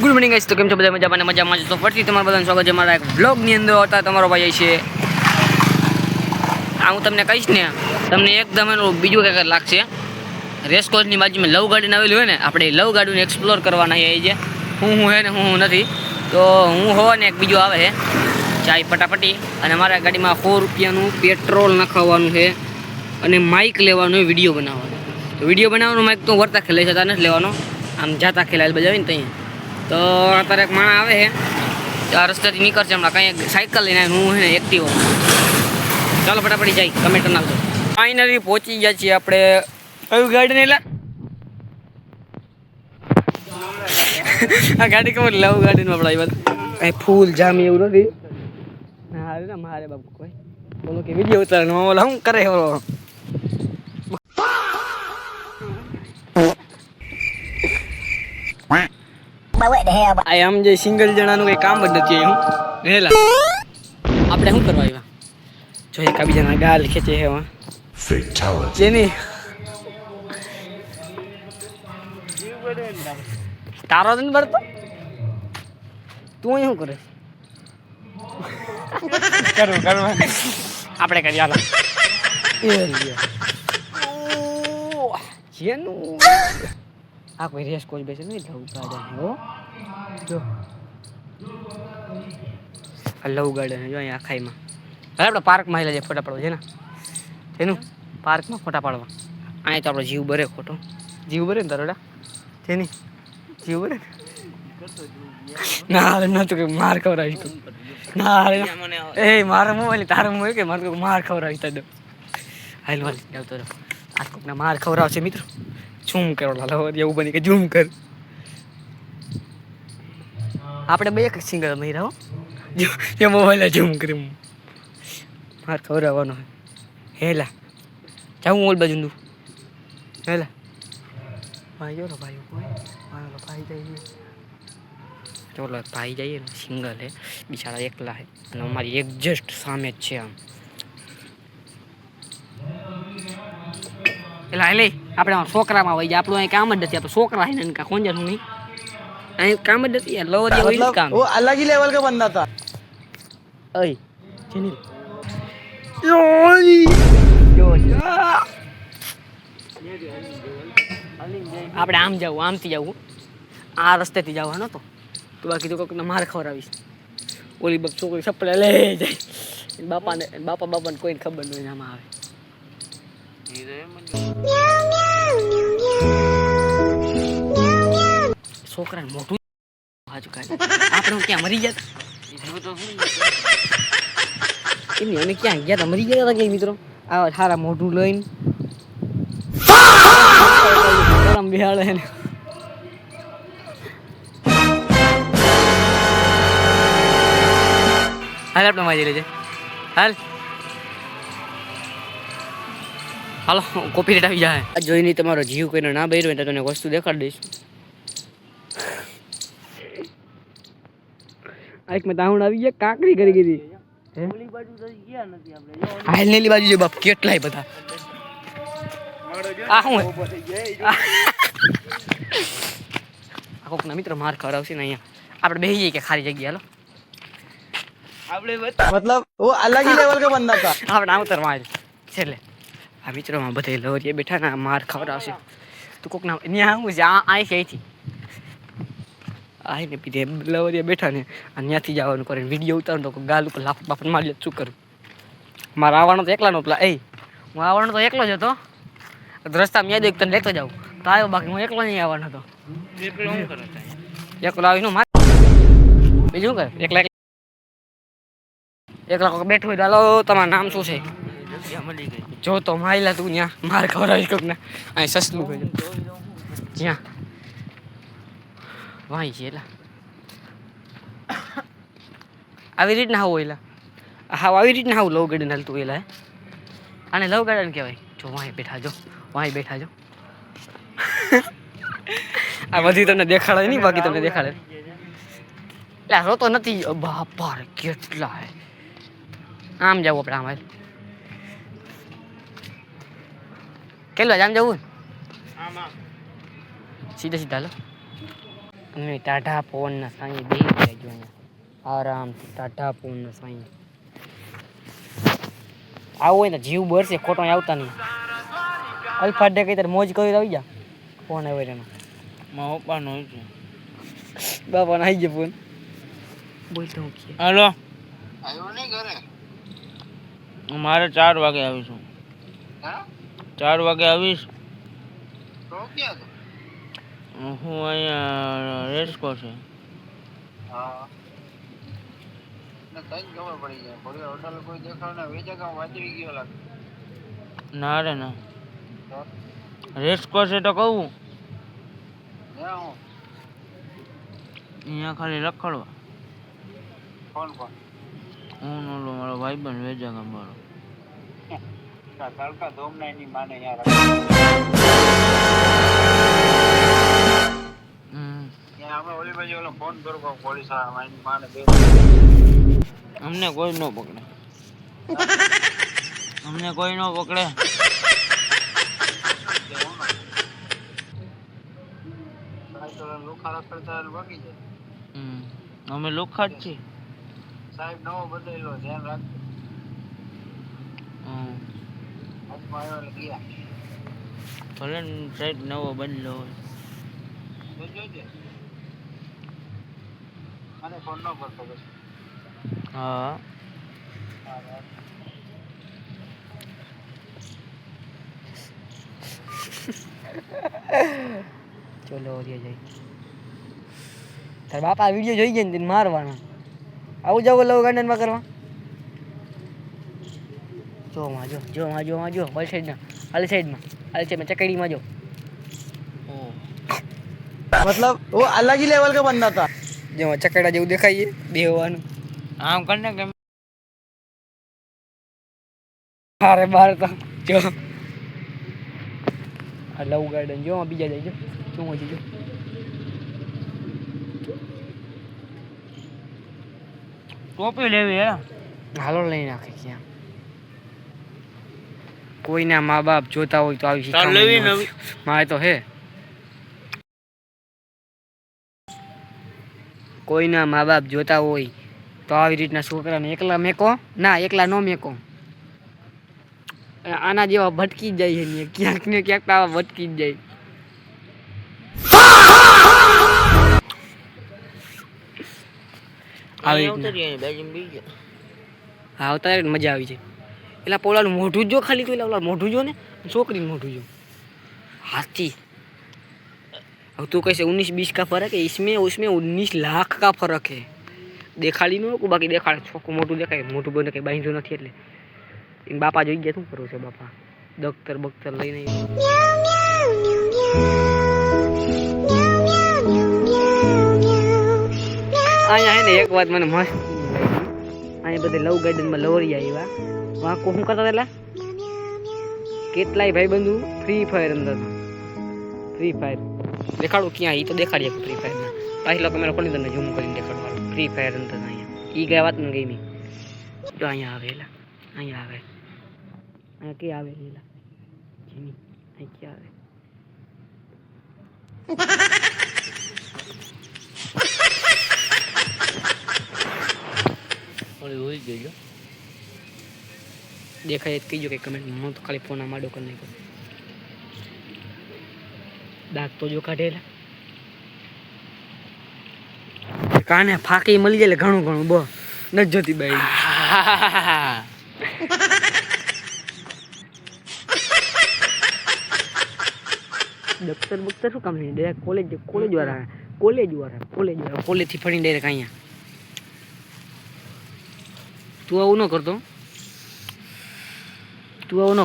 Good morning guys, તો કેમ છો બધા? મજામાં છો? તો ફરીથી તમારું બધાનું સ્વાગત છે મારા એક વ્લોગની અંદર. હતા તમારો ભાઈ છે આ હું તમને કહીશ ને, તમને એકદમ એનું બીજું કંઈક લાગશે. રેસકોર્સની બાજુમાં લવ ગાર્ડન આવેલું હોય ને, આપણે લવ ગાર્ડન એક્સપ્લોર કરવાના છે. જે હું હે ને હું નથી, તો હું હોવા ને એક બીજું આવે છે ચાય ફટાફટી. અને મારા ગાડીમાં 100 રૂપિયાનું પેટ્રોલ નખાવવાનું છે અને માઇક લેવાનું, વિડીયો બનાવવાનો. તો વિડીયો બનાવવાનો માઇક તો વર્તા ખેલાઈ જતા નથી લેવાનો, આમ જાતા ખેલાયેલ બજાવીને ત્યાં. તો અત્યારે એક માણસ આવે છે, આ રસ્તાથી નીકળશે હમણાં, કંઈ સાયકલ લઈને હું ને એક્ટિવો. ચાલો ફટાફટ જાય, કમેન્ટ નાખજો. ફાઇનલી પહોંચી ગયા છીએ આપણે. કયું ગાર્ડન? એટલે આ ગાડી ખબર લવ ગાર્ડનમાં આપણે આવ્યા. કાંઈ ફૂલ જામી એવું નથી. હા ને મારે બાપુ કોઈ બોલો કે વિડીયો ઉતારવાનો ઓલા શું કરે આમ જે સિંગલ જણાનું કઈ કામ જ નથી. હું હેલા આપણે શું કરવા આવ્યા? જો એક બીજાના ગાલ ખેંચે છે જેની તારો નથી ભરતો. તું અહીં શું કરે? આપણે કરી હાલો જેનું આ કોઈ રેસ કોઈ બેસે નહીં જવું હો. જો લવ ગાર્ડન જો અહીંયા આખાઈમાં. હવે આપણે પાર્કમાં આવેલા છે ફોટા પાડવા છે ને, તેનું પાર્કમાં ફોટા પાડવા. અહીંયા તો આપણો જીવ બરે ખોટો જીવ બરે ને તારોડા તેની જીવ બરે ના નતું કે માર ખવડાવીશ તું. ના એ મારો મોબાઈલ તારો મોબાઈલ કે મારે માર ખવડાવીશ તા દો. હાલ વાલ આવતો રહો. આ કોકના માર ખવડાવશે મિત્રો. ઝૂમ કરો લાલો એવું બની કે ઝૂમ કર. આપણે બે એક સિંગલ મહિરા હો એ મોબાઈલ ઝૂમ કરી માર ખવડાવવાનો હેલા જાઉં ઓલ બાજુ નું હેલા ભાઈ જો ભાઈ મારો ભાઈ જાય ચોલો ભાઈ જઈએ ને સિંગલ હે બિચારા એકલા હે અને અમારી એક જસ્ટ સામે જ છે. આમ એટલે લે આપણે છોકરામાં હોય જાય, આપણું અહીં કામ જ નથી. આપણે છોકરા है ना, કોણ જાનું નહીં અહીં કામ જ નથી યાર. લોવર હોય કામ वो अलग ही लेवल का बंदा था. ओए चेनी આપણે આમ જવું, આમથી જવું, આ રસ્તેથી જવાનો તો બાકી તો કોઈકને માર ખવડાવીશ. ઓલી બાપ છોકરી સપડા લે જાય બાપાને કોઈને ખબર નહીં આમાં આવે. છોકરાને મોટું હાજુ કાઢે આપણે ક્યાં મરી ગયા એમની અમે ક્યાં ગયા હતા? મરી ગયા હતા કે મિત્રો? આવા સારા મોઢું લઈને ગરમ બિહાડે ને હાલ આપણે માજી લેજે. હાલ હાલો કોપી રેટ આવી જાય. આ જોઈને તમારો જીવ કોઈને ના બહેરો હોય તો તને વસ્તુ દેખાડી દઈશ. એક મેં દાઉણ આવી ગયા, કાકરી કરી ગઈ. હાલ નેલી બાજુ જો બાપ કેટલાય બધા. આ શું આ કોકના મિત્ર માર ખવડાવશે ને અહીંયા આપણે બેસી જઈએ કે ખાલી જગ્યા. હાલો मतलब वो अलग ही लेवल का बंदा था. આપણે આવતર માર છેલ્લે આ મિત્રોમાં બધા લવરીએ બેઠા ને માર ખવડાવશે. તું કોકના ત્યાં હું છે આ છે અહીંથી આવીને પીધે લવરીએ બેઠા ને ત્યાંથી જવાનું કરે વિડીયો ઉતારું તો ગાલ ઉપર લાફ બાફન મારી શું કરું? મારે આવવાનો તો એકલાનો પેલા હું આવવાનો તો એકલો જ હતો. રસ્તામાં યાદ એક તને લેતો જાઉં તો આવ્યો, બાકી હું એકલો નહીં આવવાનો હતો. એકલો આવીને માર બીજું કરે એકલા કોઈ બેઠું હોય. હાલો તમારું નામ શું છે? જો તો માયલા તું ત્યાં માર ખવડાવી કોક ને અહીં સસલું ગયું જ્યાં વાંઈ છે. એટલે આવી રીતના આવું એલા આવી રીતના આવું લવ ગાર્ડન હાલતું એલા આને લવ ગાર્ડન કહેવાય. જો વાંઈ બેઠા જો વાંઈ બેઠા જો આ બધી તમને દેખાડે નહીં, બાકી તમને દેખાડે. એટલે રોતો નથી બાપા કેટલા હે. આમ જવું આપણે આમ કેટલા આમ જવું સીધા સીધા. હાલો નહીં ટાઢા પવનના સાંઈ બેસી જાય જો અહીંયા આરામથી ટાઢા પવનના સાંઈ આવું હોય ને જીવ બરશે ખોટો આવતા નહીં અલ્ફા ડે કઈ તારે મોજ કરી આવી જા ફોન આવે એનો મારા પપ્પાનો હોય છે બાપાને આવી ગયો ફોન બોલતો હું કે હાલો આવ્યો નહીં ઘરે મારે 4 વાગે આવીશું હા 4 વાગે આવીશ તો ક્યાં હું અહીંયા રેસ્કો છે હા ને તઈ ખબર પડી જાય થોડી હોટલ કોઈ દેખાવ ના વેચા કામ વાંચી ગયો લાગે ના રે ના તો રેસ્કો છે તો કહું જ્યાં હું અહીંયા ખાલી રખડવા ફોન કોણ હું ઓલો મારો ભાઈબંધ વેજા ગામ વાળો તડકા ધોમના એની માને યાર અમે ઓલી બાજુ ઓલો ફોન કરો કો પોલીસ આ એની માને બે અમને કોઈ ન પકડે અમને કોઈ ન પકડે લોખા રખડતા બાકી છે અમે લોખા જ છીએ સાહેબ નવો બદલેલો ધ્યાન રાખજો હાથમાં આવ્યો એટલે ગયા ભલે ને સાહેબ નવો બદલો હોય જોજે અને ફોન ન કરતો બસ હા ચલો ઓરિયા જાય તાર બાપા વિડીયો જોઈ ગયા ને તેને મારવાના આવું જાવ લવ ગાર્ડનમાં કરવા જો ઓલ સાઈડમાં ચકડીમાં જો मतलब वो अलग ही लेवल का बंदा था જો ચકડા જેવું દેખાય બેહવાનું આમ કરને કે અરે બાર તો જો આ લવ ગાર્ડન જો બીજા જાય જો જો ટોપી લેવી હે હાલો લઈ નાખે ક્યાં કોઈના મા બાપ જોતા હોય તો આવી તાર લેવી શીખવા નવી મારે તો હે કોઈના મા બાપ જોતા હોય તો આવી રીતના છોકરાને એકલા મેકો ના એકલા ન મેકો આના જેવા ભટકી જ જાય છે ક્યાંક ને ક્યાંક તો આવા ભટકી જ જાય આવી રીતના હા આવતા મજા આવી જાય એટલે પોલાનું મોઢું જો ખાલી તો એટલે મોઢું જો ને છોકરીનું મોઢું જો हाथी अब तू कैसे 19-20 का फर्क है इसमें उसमें 19 लाख का फर्क है देखाड़ी नो को बाकी देखाड़ छोकू मोटू देखाय मोटू बने कई बांधो નથી એટલે इन बापा જોઈ ગયા શું કરું છે બાપા ડોક્ટર બક્તર લઈને આયા હે ને એક વાત મને મસ્ત આયા બધે લવ ગાર્ડન માં લવરી આવ્યા વાં કો હું કરતા હતા કેટલાય ભાઈબંધુ ફ્રી ફાયર અંદર ફ્રી ફાયર દેખાડું ક્યાં ઈ તો દેખાડીએ ફ્રી ફાયર ના પાછલો કેમેરો ખોલી તમને ઝૂમ કરીને દેખાડવાનું ફ્રી ફાયર અંદર અહીંયા ઈ ગયા વાત ન ગઈ મી તો અહીંયા આવેલા અહીંયા આવે અહીંયા કે આવે લેલા જીમી અહીં કે આવે ઓલી હોઈ ગયો દેખાય કીજો કે કમેન્ટ હું તો ખાલી ફોન આમાડો કરી નાખ્યો દાંત તો જો કાઢેલા કાને ફાકી મળી જાય ઘણું ઘણું બો ન જોતી બાઈ દફતર બખ્તર શું કામ નહીં ડાયરેક્ટ કોલેજ વાળા કોલેજ થી ફરીને ડાયરેક્ટ અહીંયા તું આવું ન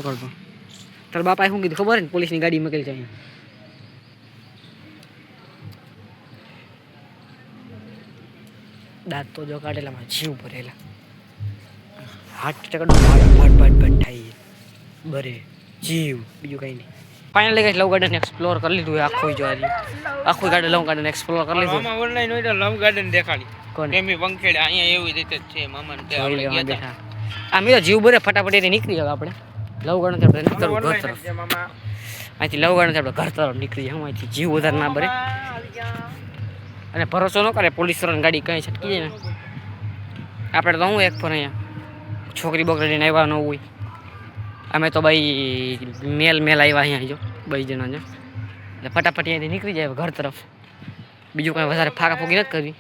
કરતો તારા બાપાએ શું કીધું ખબર ને પોલીસની ગાડી મૂકેલી છે અહીંયા દાંત તો જો કાઢેલા મારા જીવ ભરેલા હાથ ટકડો ભટ થાય બરે જીવ બીજું કંઈ નહીં ફાઇનલી ગઈ લવ ગાર્ડન એક્સપ્લોર કરી લીધું આખું જો આખું ગાર્ડન લવ ગાર્ડન એક્સપ્લોર કરી લીધું મામા ઓનલાઈન હોય તો લવ ગાર્ડન દેખાડી કોને એમી પંખેડે અહીંયા એવી રીતે જ છે મામા ને ત્યાં આપણે ગયા હતા આ મેં જીવ ભરે ફટાફટ એને નીકળી જાવ આપણે લવ ગાર્ડન આપણે નીકળવું ઘર તરફ મામા અહીંથી લવ ગાર્ડન આપણે ઘર તરફ નીકળી જાવ અહીંથી જીવ વધારે ના ભરે અને ભરોસો ન કરે પોલીસ વાળાની ગાડી કંઈ છટકી જાય ને આપણે તો હું એક ફોન અહીંયા છોકરી બોકરી લઈને આવ્યા ન હોય અમે તો ભાઈ મેલ આવ્યા અહીંયા જો 2 જણા જો એટલે ફટાફટ અહીંયાથી નીકળી જાય ઘર તરફ બીજું કાંઈ વધારે ફાકાફૂકી નથી કરવી